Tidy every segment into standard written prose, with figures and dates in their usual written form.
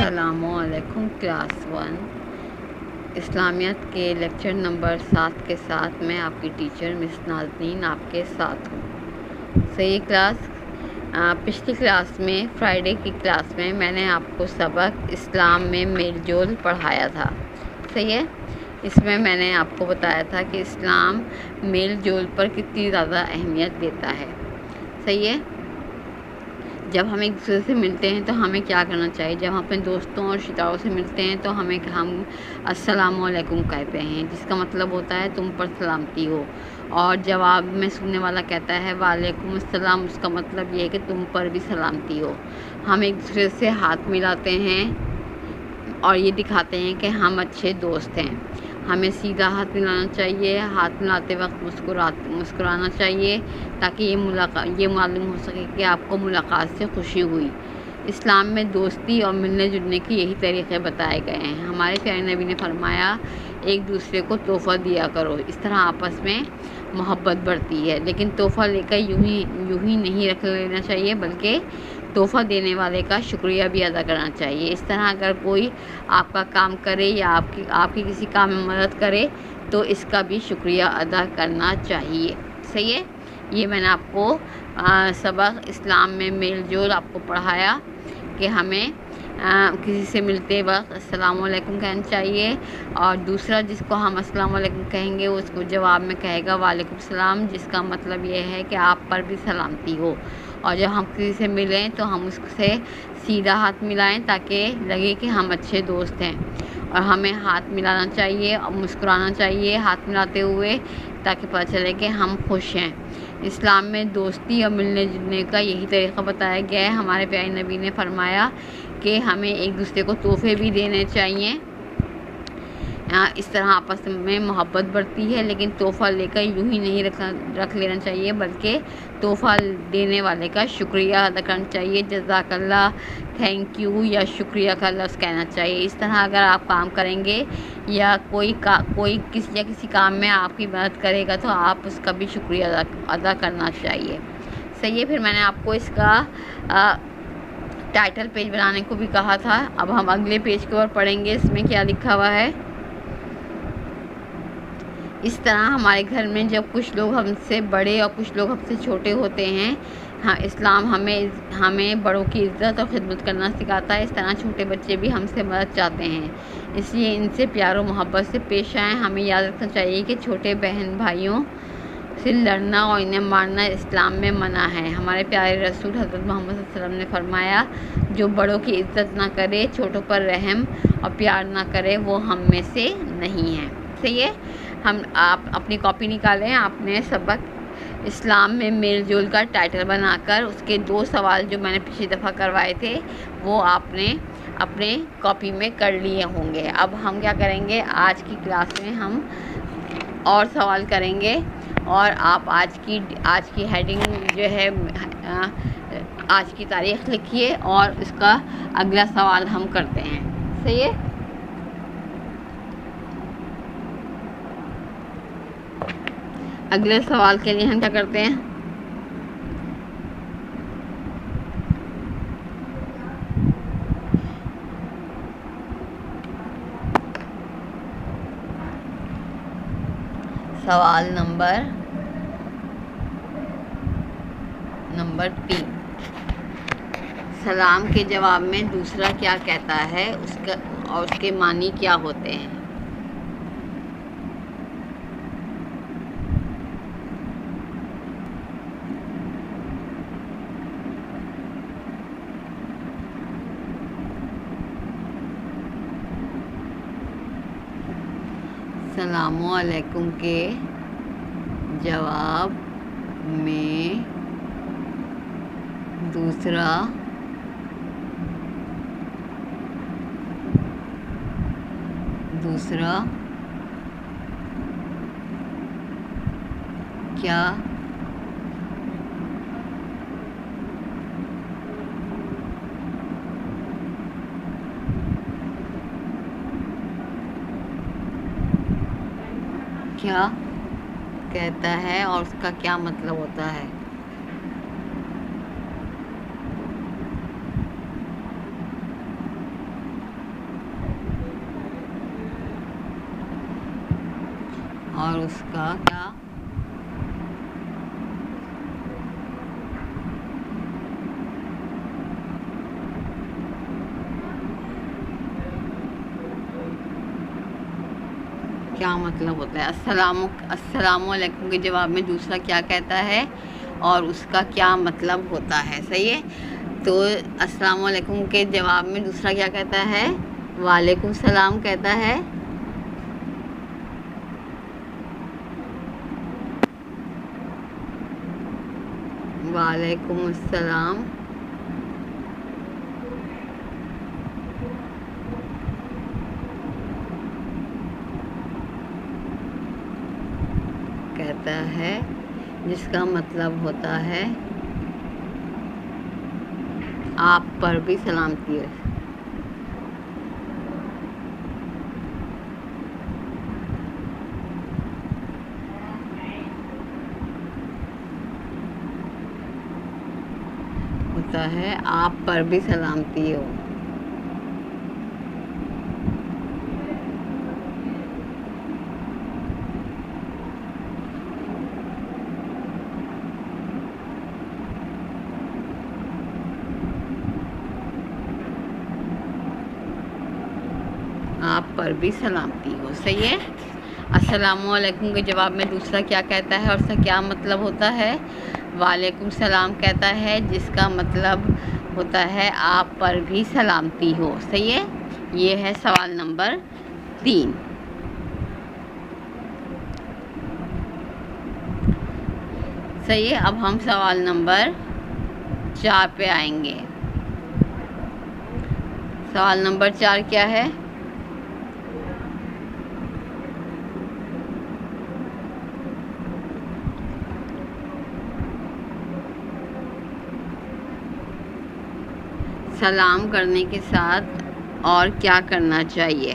السلام علیکم کلاس 1 اسلامیات کے لیکچر نمبر 7 کے ساتھ میں آپ کی ٹیچر مس نازنین آپ کے ساتھ ہوں. صحیح کلاس. پچھلی کلاس میں فرائیڈے کی کلاس میں میں نے آپ کو سبق اسلام میں میل جول پڑھایا تھا. صحیح ہے. اس میں میں نے آپ کو بتایا تھا کہ اسلام میل جول پر کتنی زیادہ اہمیت دیتا ہے. صحیح ہے. جب ہم ایک دوسرے سے ملتے ہیں تو ہمیں کیا کرنا چاہیے؟ جب ہم اپنے دوستوں اور رشتہ داروں سے ملتے ہیں تو ہم السلام علیکم کہتے ہیں، جس کا مطلب ہوتا ہے تم پر سلامتی ہو. اور جواب میں سننے والا کہتا ہے وعلیکم السلام، اس کا مطلب یہ ہے کہ تم پر بھی سلامتی ہو. ہم ایک دوسرے سے ہاتھ ملاتے ہیں اور یہ دکھاتے ہیں کہ ہم اچھے دوست ہیں. ہمیں سیدھا ہاتھ ملانا چاہیے. ہاتھ ملاتے وقت مسکرانا چاہیے تاکہ یہ معلوم ہو سکے کہ آپ کو ملاقات سے خوشی ہوئی. اسلام میں دوستی اور ملنے جلنے کے یہی طریقے بتائے گئے ہیں. ہمارے پیارے نبی نے فرمایا ایک دوسرے کو تحفہ دیا کرو، اس طرح آپس میں محبت بڑھتی ہے. لیکن تحفہ لے کر یوں ہی نہیں رکھ لینا چاہیے، بلکہ تحفہ دینے والے کا شکریہ بھی ادا کرنا چاہیے. اس طرح اگر کوئی آپ کا کام کرے یا آپ کی کسی کام میں مدد کرے تو اس کا بھی شکریہ ادا کرنا چاہیے. صحیح ہے. یہ میں نے آپ کو سبق اسلام میں میل جول آپ کو پڑھایا کہ ہمیں کسی سے ملتے وقت السلام علیکم کہنا چاہیے، اور دوسرا جس کو ہم السلام علیکم کہیں گے اس کو جواب میں کہے گا وعلیکم السلام، جس کا مطلب یہ ہے کہ آپ پر بھی سلامتی ہو. اور جب ہم کسی سے ملیں تو ہم اس سے سیدھا ہاتھ ملائیں تاکہ لگے کہ ہم اچھے دوست ہیں. اور ہمیں ہاتھ ملانا چاہیے اور مسکرانا چاہیے ہاتھ ملاتے ہوئے تاکہ پتہ چلے کہ ہم خوش ہیں. اسلام میں دوستی اور ملنے جلنے کا یہی طریقہ بتایا گیا ہے. ہمارے پیارے نبی نے فرمایا کہ ہمیں ایک دوسرے کو تحفے بھی دینے چاہیے. اس طرح آپس میں محبت بڑھتی ہے. لیکن تحفہ لے کر یوں ہی نہیں رکھ لینا چاہیے، بلکہ تحفہ دینے والے کا شکریہ ادا کرنا چاہیے. جزاک اللہ، تھینک یو یا شکریہ کا لفظ کہنا چاہیے. اس طرح اگر آپ کام کریں گے یا کوئی کسی کام میں آپ کی مدد کرے گا تو آپ اس کا بھی شکریہ ادا کرنا چاہیے. صحیح ہے. پھر میں نے آپ کو اس کا ٹائٹل پیج بنانے کو بھی کہا تھا. اب ہم اگلے پیج کے اوپر پڑھیں گے. اس میں کیا لکھا ہوا ہے؟ اس طرح ہمارے گھر میں جب کچھ لوگ ہم سے بڑے اور کچھ لوگ ہم سے چھوٹے ہوتے ہیں، اسلام ہمیں بڑوں کی عزت اور خدمت کرنا سکھاتا ہے. اس طرح چھوٹے بچے بھی ہم سے مدد چاہتے ہیں، اس لیے ان سے پیار و محبت سے پیش آئیں. ہمیں یاد رکھنا چاہیے کہ چھوٹے بہن بھائیوں سے لڑنا اور انہیں مارنا اسلام میں منع ہے. ہمارے پیارے رسول حضرت محمد صلی اللہ علیہ وسلم نے فرمایا جو بڑوں کی عزت نہ کرے، چھوٹوں پر رحم اور پیار نہ کرے، وہ ہم میں سے نہیں ہے. صحیح ہے. آپ اپنی کاپی نکالیں. آپ نے سبق اسلام میں میل جول کا ٹائٹل بنا کر اس کے 2 سوال جو میں نے پچھلی دفعہ کروائے تھے وہ آپ نے اپنے کاپی میں کر لیے ہوں گے. اب ہم کیا کریں گے؟ آج کی کلاس میں ہم اور سوال کریں گے، اور آپ آج کی ہیڈنگ جو ہے آج کی تاریخ لکھیے اور اس کا اگلا سوال ہم کرتے ہیں. صحیح ہے. اگلے سوال کے لیے ہم کیا کرتے ہیں؟ سوال نمبر 3، سلام کے جواب میں دوسرا کیا کہتا ہے اور اس کے معنی کیا ہوتے ہیں؟ السلام علیکم کے جواب میں دوسرا کیا کہتا ہے اور اس کا کیا مطلب ہوتا ہے؟ اور اس کا کیا مطلب ہوتا ہے. السلام علیکم کے جواب میں دوسرا کیا کہتا ہے اور اس کا کیا مطلب ہوتا ہے. صحیح ہے. تو السلام علیکم کے جواب میں دوسرا کیا کہتا ہے؟ وعلیکم السلام کہتا ہے. وعلیکم السلام. کہتا ہے جس کا مطلب ہوتا ہے آپ پر بھی سلامتی ہے. ہوتا ہے آپ پر بھی سلامتی ہو. آپ پر بھی سلامتی ہو. صحیح ہے. السلام علیکم کے جواب میں دوسرا کیا کہتا ہے اور اس کا کیا مطلب ہوتا ہے؟ وعلیکم السلام کہتا ہے جس کا مطلب ہوتا ہے آپ پر بھی سلامتی ہو. صحیح ہے. یہ ہے سوال نمبر 3. صحیح ہے. اب ہم سوال نمبر 4 پہ آئیں گے. سوال نمبر 4 کیا ہے؟ سلام کرنے کے ساتھ اور کیا کرنا چاہیے؟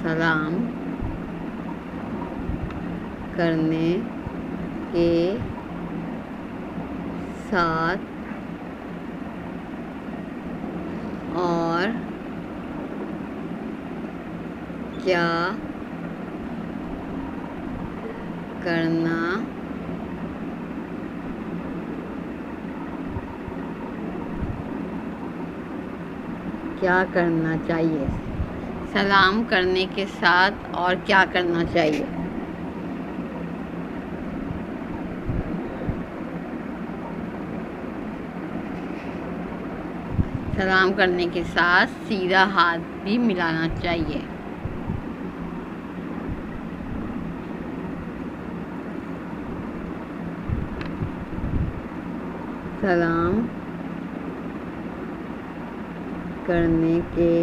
سلام کرنے کے ساتھ اور کیا کرنا چاہیے؟ سلام کرنے کے ساتھ اور کیا کرنا چاہیے؟ سلام کرنے کے ساتھ سیدھا ہاتھ بھی ملانا چاہیے. سلام کرنے کے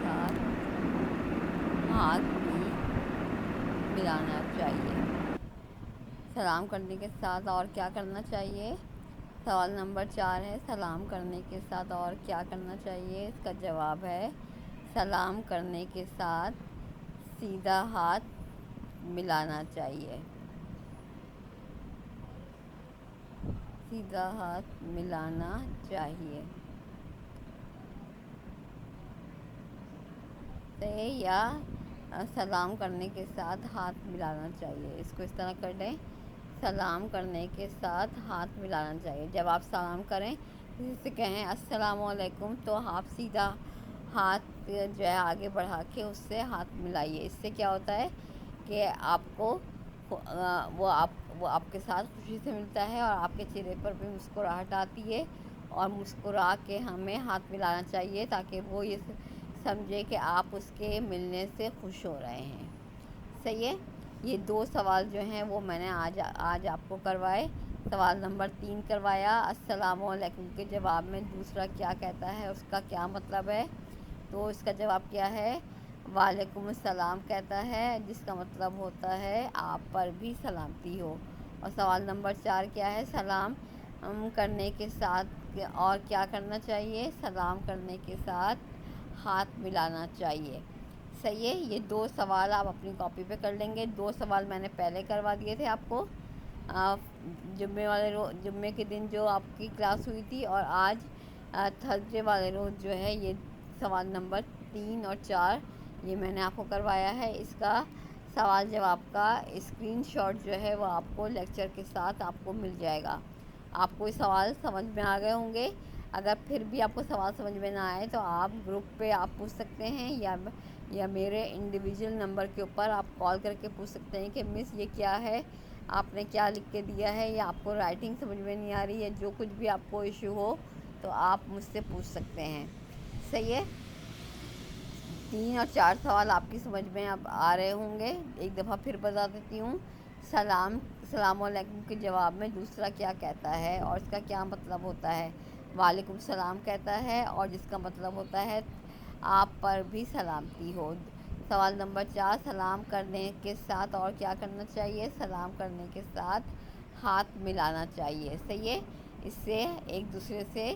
ساتھ ہاتھ بھی ملانا چاہیے. سلام کرنے کے ساتھ اور کیا کرنا چاہیے؟ سوال نمبر 4 ہے سلام کرنے کے ساتھ اور کیا کرنا چاہیے. اس کا جواب ہے سلام کرنے کے ساتھ سیدھا ہاتھ ملانا چاہیے. سیدھا ہاتھ ملانا چاہیے. یا سلام کرنے کے ساتھ ہاتھ ملانا چاہیے. اس کو اس طرح کر لیں. سلام کرنے کے ساتھ ہاتھ ملانا چاہیے. جب آپ سلام کریں کسی سے کہیں السلام علیکم تو آپ سیدھا ہاتھ جو ہے آگے بڑھا کے اس سے ہاتھ ملائیے. اس سے کیا ہوتا ہے کہ آپ کو وہ آپ کے ساتھ خوشی سے ملتا ہے اور آپ کے چہرے پر بھی مسکراہٹ آتی ہے. اور مسکرا کے ہمیں ہاتھ ملانا چاہیے تاکہ وہ یہ سمجھے کہ آپ اس کے ملنے سے خوش ہو رہے ہیں. صحیح ہے. یہ 2 سوال جو ہیں وہ میں نے آج آپ کو کروائے. سوال نمبر 3 کروایا السلام علیکم کے جواب میں دوسرا کیا کہتا ہے، اس کا کیا مطلب ہے. تو اس کا جواب کیا ہے؟ وعلیکم السلام کہتا ہے جس کا مطلب ہوتا ہے آپ پر بھی سلامتی ہو. اور سوال نمبر 4 کیا ہے؟ سلام کرنے کے ساتھ اور کیا کرنا چاہیے؟ سلام کرنے کے ساتھ ہاتھ ملانا چاہیے. صحیح ہے. یہ 2 سوال آپ اپنی کاپی پہ کر لیں گے. 2 سوال میں نے پہلے کروا دیے تھے آپ کو. جمعے کے دن جو آپ کی کلاس ہوئی تھی، اور آج تھرسڈے والے روز جو ہے یہ سوال نمبر 3 اور 4 یہ میں نے آپ کو کروایا ہے۔ اس کا سوال جواب کا اسکرین شاٹ جو ہے وہ آپ کو لیکچر کے ساتھ آپ کو مل جائے گا۔ آپ کو یہ سوال سمجھ میں آ گئے ہوں گے۔ اگر پھر بھی آپ کو سوال سمجھ میں نہ آئے تو آپ گروپ پہ آپ پوچھ سکتے ہیں، یا میرے انڈیویجول نمبر کے اوپر آپ کال کر کے پوچھ سکتے ہیں کہ مس یہ کیا ہے، آپ نے کیا لکھ کے دیا ہے، یا آپ کو رائٹنگ سمجھ میں نہیں آ رہی ہے، جو کچھ بھی آپ کو ایشو ہو تو آپ مجھ سے پوچھ سکتے ہیں۔ صحیح ہے؟ 3 اور 4 سوال آپ کی سمجھ میں اب آ رہے ہوں گے۔ ایک دفعہ پھر بتا دیتی ہوں۔ السلام علیکم کے جواب میں دوسرا کیا کہتا ہے اور اس کا کیا مطلب ہوتا ہے؟ وعلیکم السلام کہتا ہے، اور جس کا مطلب ہوتا ہے آپ پر بھی سلامتی ہو۔ سوال نمبر 4، سلام کرنے کے ساتھ اور کیا کرنا چاہیے؟ سلام کرنے کے ساتھ ہاتھ ملانا چاہیے۔ صحیح ہے؟ اس سے ایک دوسرے سے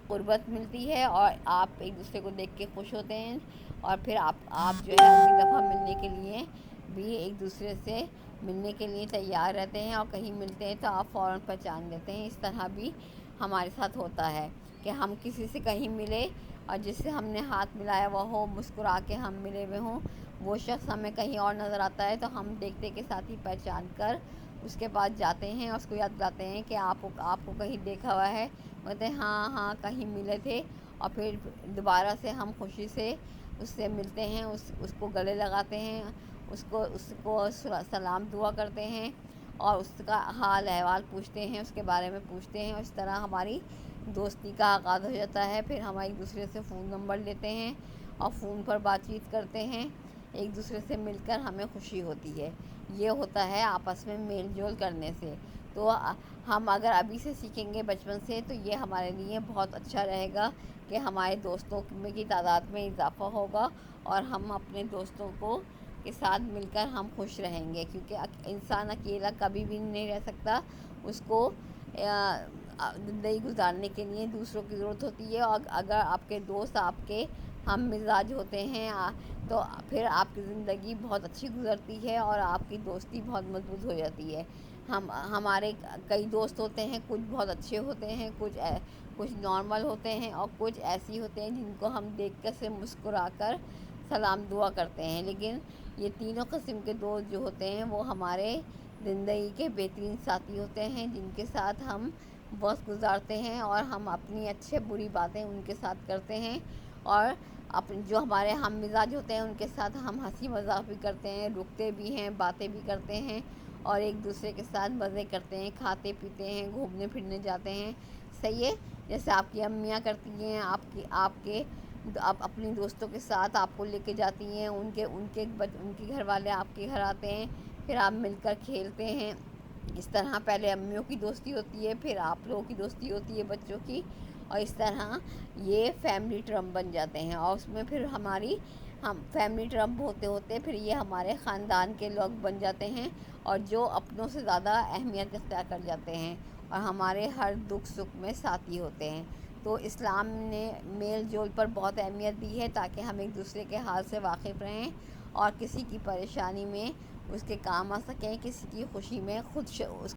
قربت ملتی ہے، اور آپ ایک دوسرے کو دیکھ کے خوش ہوتے ہیں، اور پھر آپ جو ہے اگلی دفعہ ملنے کے لیے بھی ایک دوسرے سے ملنے کے لیے تیار رہتے ہیں، اور کہیں ملتے ہیں تو آپ فوراً پہچان لیتے ہیں۔ اس طرح بھی ہمارے ساتھ ہوتا ہے کہ ہم کسی سے کہیں ملے اور جس سے ہم نے ہاتھ ملایا ہوا ہو، مسکرا کے ہم ملے ہوئے ہوں، وہ شخص ہمیں کہیں اور نظر آتا ہے تو ہم دیکھتے کے ساتھ ہی پہچان کر اس کے پاس جاتے ہیں اور اس کو یاد دلاتے ہیں کہ آپ کو کہیں دیکھا ہوا ہے۔ کہتے ہیں ہاں کہیں ملے تھے، اور پھر دوبارہ سے ہم خوشی سے اس سے ملتے ہیں، اس کو گلے لگاتے ہیں، اس کو سلام دعا کرتے ہیں، اور اس کا حال احوال پوچھتے ہیں، اس کے بارے میں پوچھتے ہیں، اور اس طرح ہماری دوستی کا آغاز ہو جاتا ہے۔ پھر ہم ایک دوسرے سے فون نمبر لیتے ہیں اور فون پر بات چیت کرتے ہیں، ایک دوسرے سے مل کر ہمیں خوشی ہوتی ہے۔ یہ ہوتا ہے آپس میں میل جول کرنے سے۔ تو ہم اگر ابھی سے سیکھیں گے بچپن سے تو یہ ہمارے لیے بہت اچھا رہے گا کہ ہمارے دوستوں کی تعداد میں اضافہ ہوگا، اور ہم اپنے دوستوں کے ساتھ مل کر ہم خوش رہیں گے، کیونکہ انسان اکیلا کبھی بھی نہیں رہ سکتا۔ اس کو زندگی گزارنے کے لیے دوسروں کی ضرورت ہوتی ہے، اور اگر آپ کے دوست آپ کے ہم مزاج ہوتے ہیں تو پھر آپ کی زندگی بہت اچھی گزرتی ہے، اور آپ کی دوستی بہت مضبوط ہو جاتی ہے۔ ہمارے کئی دوست ہوتے ہیں، کچھ بہت اچھے ہوتے ہیں، کچھ نارمل ہوتے ہیں، اور کچھ ایسی ہوتے ہیں جن کو ہم دیکھ کر سے مسکرا کر سلام دعا کرتے ہیں۔ لیکن یہ تینوں قسم کے دوست جو ہوتے ہیں وہ ہمارے زندگی کے بہترین ساتھی ہوتے ہیں، جن کے ساتھ ہم وقت گزارتے ہیں، اور ہم اپنی اچھے بری باتیں ان کے ساتھ کرتے ہیں، اور جو ہمارے ہم مزاج ہوتے ہیں ان کے ساتھ ہم ہنسی مذاق بھی کرتے ہیں، رکتے بھی ہیں، باتیں بھی کرتے ہیں، اور ایک دوسرے کے ساتھ مزے کرتے ہیں، کھاتے پیتے ہیں، گھومنے پھرنے جاتے ہیں۔ صحیح ہے؟ جیسے آپ کی امیاں کرتی ہیں، آپ اپنی دوستوں کے ساتھ آپ کو لے کے جاتی ہیں، ان کے گھر والے آپ کے گھر آتے ہیں، پھر آپ مل کر کھیلتے ہیں۔ اس طرح پہلے امیوں کی دوستی ہوتی ہے، پھر آپ لوگوں کی دوستی ہوتی ہے بچوں کی، اور اس طرح یہ فیملی ٹرم بن جاتے ہیں، اور اس میں پھر ہم فیملی ٹرم ہوتے ہوتے پھر یہ ہمارے خاندان کے لوگ بن جاتے ہیں، اور جو اپنوں سے زیادہ اہمیت اختیار کر جاتے ہیں، اور ہمارے ہر دکھ سکھ میں ساتھی ہوتے ہیں۔ تو اسلام نے میل جول پر بہت اہمیت دی ہے تاکہ ہم ایک دوسرے کے حال سے واقف رہیں، اور کسی کی پریشانی میں اس کے کام آ سکیں، کسی کی خوشی میں اس